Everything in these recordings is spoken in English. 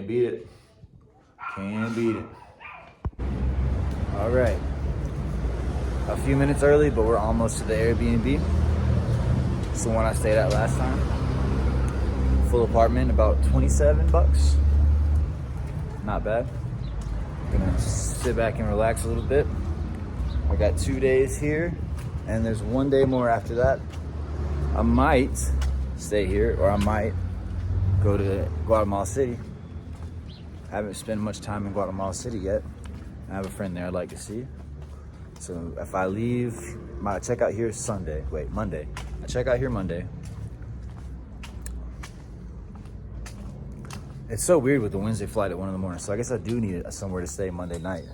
beat it. Can't beat it. All right. A few minutes early, but we're almost to the Airbnb. It's the one I stayed at last time. Full apartment, about 27 bucks. Not bad. I'm gonna sit back and relax a little bit. I got 2 days here, and there's 1 day more after that. I might stay here, or I might go to Guatemala City. I haven't spent much time in Guatemala City yet. I have a friend there I'd like to see. So if I leave, my checkout here is Monday. I check out here Monday. It's so weird with the Wednesday flight at 1 in the morning. So I guess I do need somewhere to stay Monday night.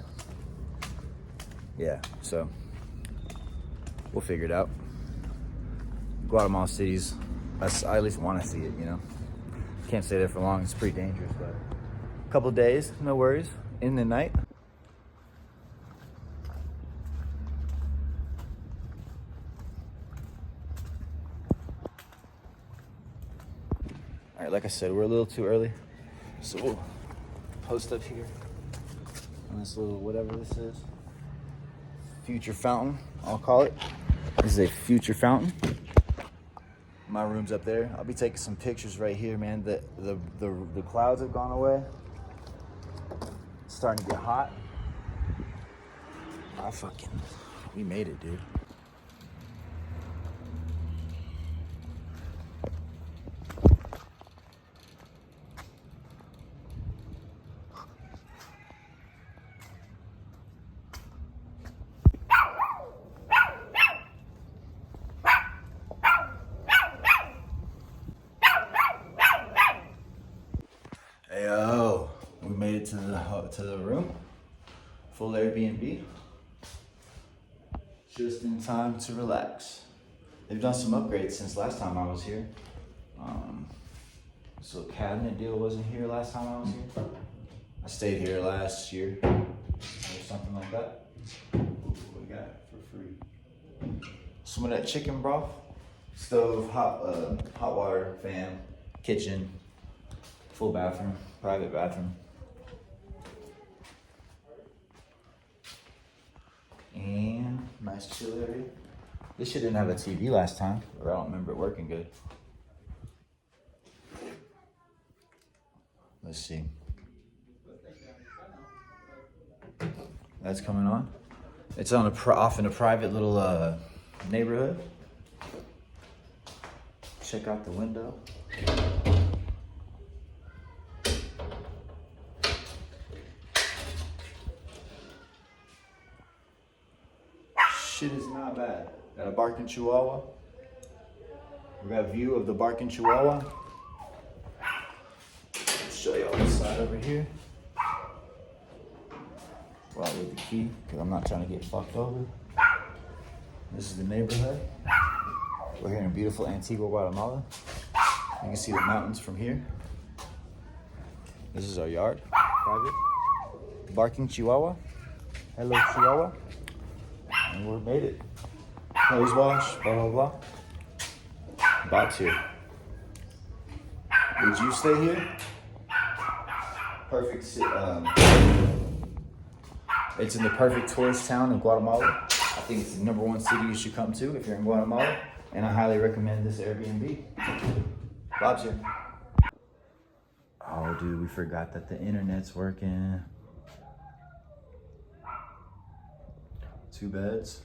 Yeah, so we'll figure it out. Guatemala City's, I at least want to see it, you know. Can't stay there for long, it's pretty dangerous, but a couple days, no worries. In the night. All right, like I said, we're a little too early. So we'll post up here on this little, whatever this is. Future fountain, I'll call it. This is a future fountain. My room's up there. I'll be taking some pictures right here, man. The clouds have gone away. It's starting to get hot. We made it, dude. Yo, we made it to the room. Full Airbnb. Just in time to relax. They've done some upgrades since last time I was here. This little cabinet deal wasn't here last time I was here. I stayed here last year or something like that. What we got for free? Some of that chicken broth, stove, hot water, fan, kitchen. Full bathroom, private bathroom. And nice chill area. This shit didn't have a TV last time, or I don't remember it working good. Let's see. That's coming on. It's on off in a private little neighborhood. Check out the window. Shit is not bad. Got a barking chihuahua. We got a view of the barking chihuahua. Show y'all this side over here. Well, with the key, because I'm not trying to get fucked over. This is the neighborhood. We're here in beautiful Antigua Guatemala. You can see the mountains from here. This is our yard, private. Barking chihuahua. Hello, chihuahua. And we made it. Nose wash, blah, blah, blah. Bob's here. Would you stay here? Perfect. It's in the perfect tourist town in Guatemala. I think it's the #1 city you should come to if you're in Guatemala. And I highly recommend this Airbnb. Bob's here. Oh, dude, we forgot that the internet's working. 2 beds.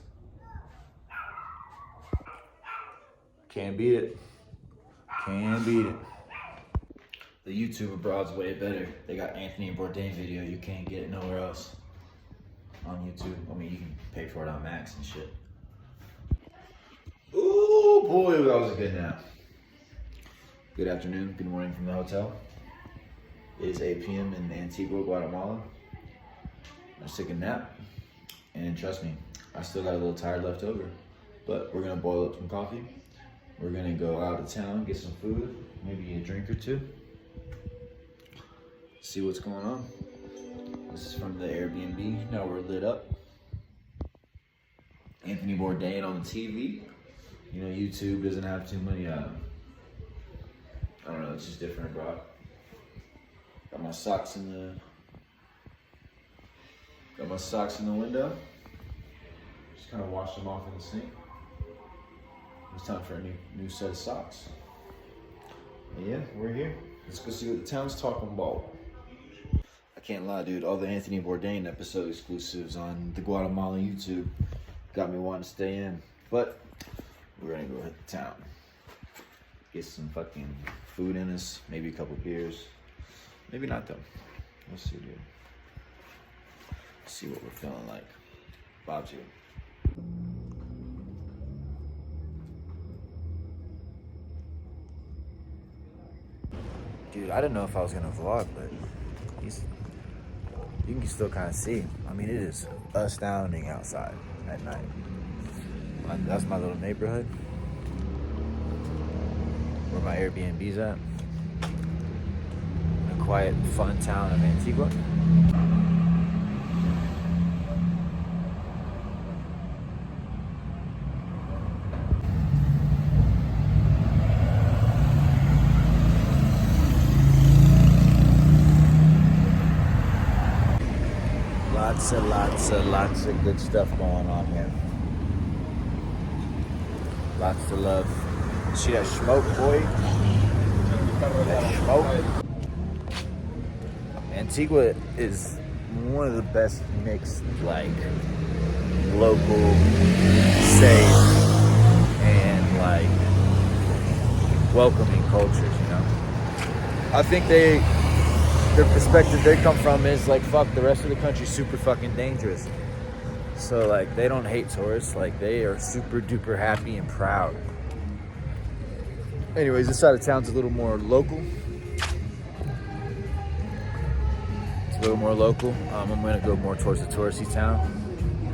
Can't beat it. Can't beat it. The YouTube abroad's way better. They got Anthony Bourdain video. You can't get it nowhere else on YouTube. I mean, you can pay for it on Max and shit. Ooh, boy, that was a good nap. Good afternoon, good morning from the hotel. It is 8 p.m. in Antigua, Guatemala. I took a nap. And trust me, I still got a little tired left over, but we're gonna boil up some coffee. We're gonna go out of town, get some food, maybe a drink or two. See what's going on. This is from the Airbnb. Now we're lit up. Anthony Bourdain on the TV. You know, YouTube doesn't have too many, I don't know, it's just different abroad. Got my socks in the window. Just kind of wash them off in the sink. It's time for a new set of socks. And yeah, we're here. Let's go see what the town's talking about. I can't lie, dude. All the Anthony Bourdain episode exclusives on the Guatemala YouTube got me wanting to stay in. But we're gonna go hit the town. Get some fucking food in us, maybe a couple beers. Maybe not though. We'll see, dude. See what we're feeling like. Bob's here. Dude, I didn't know if I was gonna vlog, but you can still kind of see. I mean, it is astounding outside at night. That's my little neighborhood where my Airbnb's at. The quiet, fun town of Antigua. Lots of good stuff going on here. Lots to love. See that smoke, boy? That smoke. Antigua is one of the best mixed, like, local, safe, and, like, welcoming cultures, you know? I think the perspective they come from is like, fuck, the rest of the country's super fucking dangerous. So like, they don't hate tourists, like they are super duper happy and proud. Anyways, this side of town's a little more local. It's a little more local. I'm gonna go more towards the touristy town,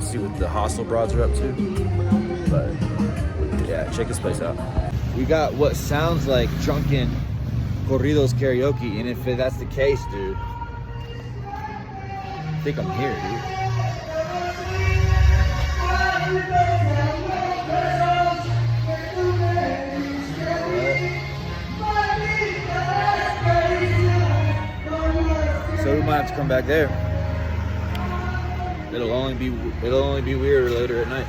see what the hostel broads are up to. But yeah, check this place out. We got what sounds like drunken corridos karaoke, and if that's the case, dude, I think I'm here, dude. So we might have to come back there. It'll only be weirder later at night.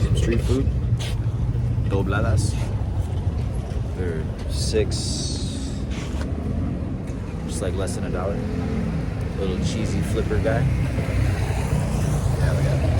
Some street food, dobladas. They're $6, just like less than $1. Little cheesy flipper guy. Yeah, we got it.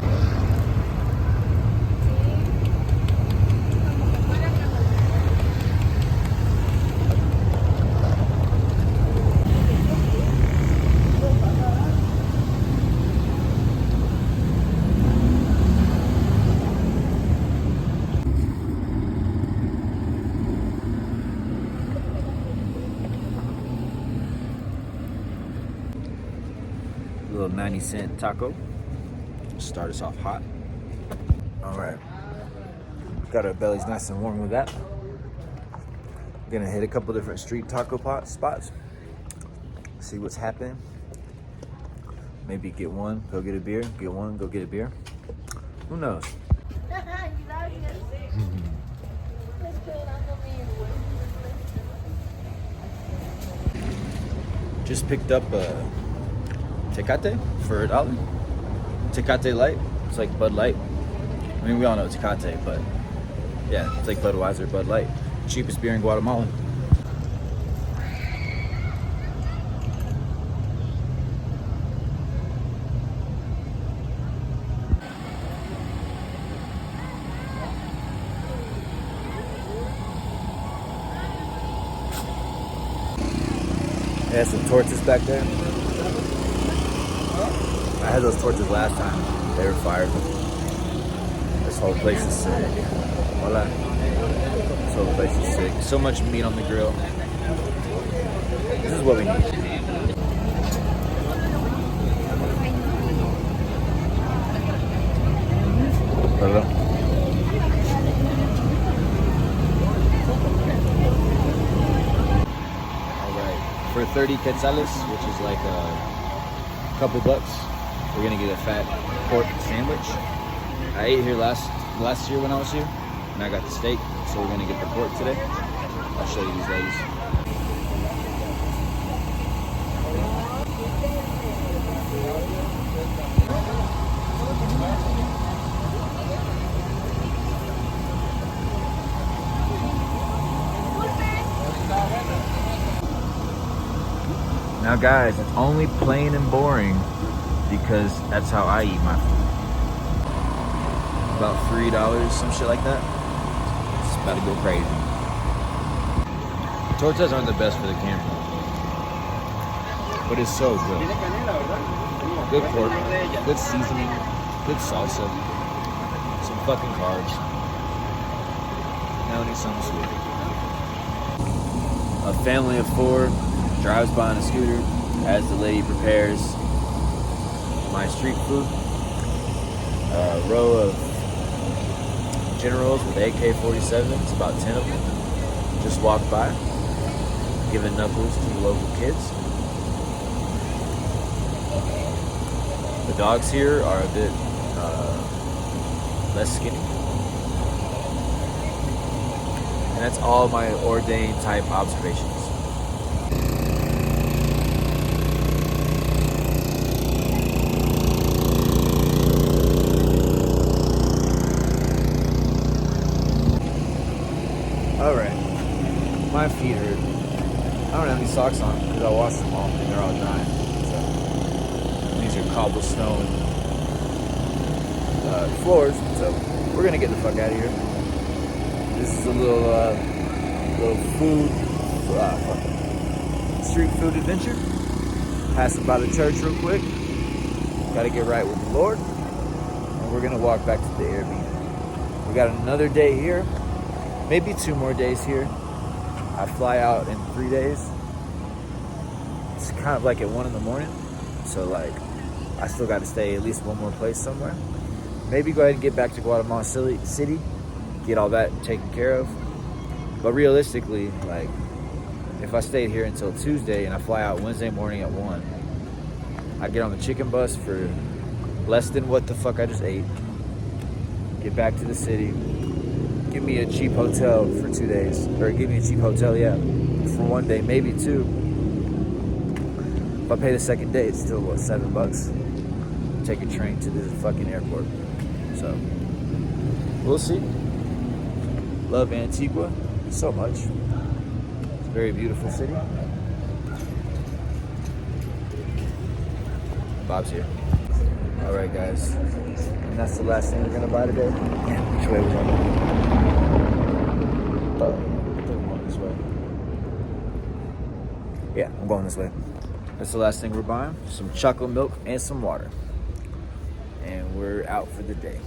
Little 90-cent taco. Start us off hot. All right. Got our bellies nice and warm with that. Gonna hit a couple different street taco spots. See what's happening. Maybe get one, go get a beer. Get one, go get a beer. Who knows? Just picked up a Tecate for $1. Tecate Light. It's like Bud Light. I mean, we all know Tecate, but yeah, it's like Budweiser, Bud Light. Cheapest beer in Guatemala. They had some torches back there. I had those torches last time. They were fire. This whole place is sick. Hola. This whole place is sick. So much meat on the grill. This is what we need. Hello. Alright. For 30 quetzales, which is like a couple bucks, we're gonna get a fat pork sandwich. I ate here last year when I was here, and I got the steak, so we're gonna get the pork today. I'll show you these ladies. Now guys, it's only plain and boring because that's how I eat my food. About $3, some shit like that. It's about to go crazy. Tortillas aren't the best for the camera, but it's so good. Good pork, good seasoning, good salsa, some fucking carbs. Now I need something sweet. A family of 4 drives by on a scooter as the lady prepares my street food. A row of generals with AK-47s, about 10 of them, just walked by, giving knuckles to the local kids. The dogs here are a bit less skinny. And that's all my ordained type observations. Alright, my feet hurt. I don't have any socks on because I washed them all and they're all dry. So these are cobblestone floors, so we're gonna get the fuck out of here. This is a little street food adventure. Passing by the church real quick. Gotta get right with the Lord. And we're gonna walk back to the Airbnb. We got another day here. Maybe 2 more days here. I fly out in 3 days. It's kind of like at 1 in the morning. So like, I still got to stay at least 1 more place somewhere. Maybe go ahead and get back to Guatemala City. Get all that taken care of. But realistically, like, if I stayed here until Tuesday and I fly out Wednesday morning at 1, I get on the chicken bus for less than what the fuck I just ate. Get back to the city. Give me a cheap hotel for 2 days. Or give me a cheap hotel, yeah, for 1 day, maybe 2. If I pay the second day, it's still, what, $7? Take a train to the fucking airport. So, we'll see. Love Antigua so much. It's a very beautiful city. Bob's here. All right, guys. And that's the last thing we're gonna buy today. Yeah, which way was I going? I think I'm going this way. Yeah, I'm going this way. That's the last thing we're buying. Some chocolate milk and some water. And we're out for the day.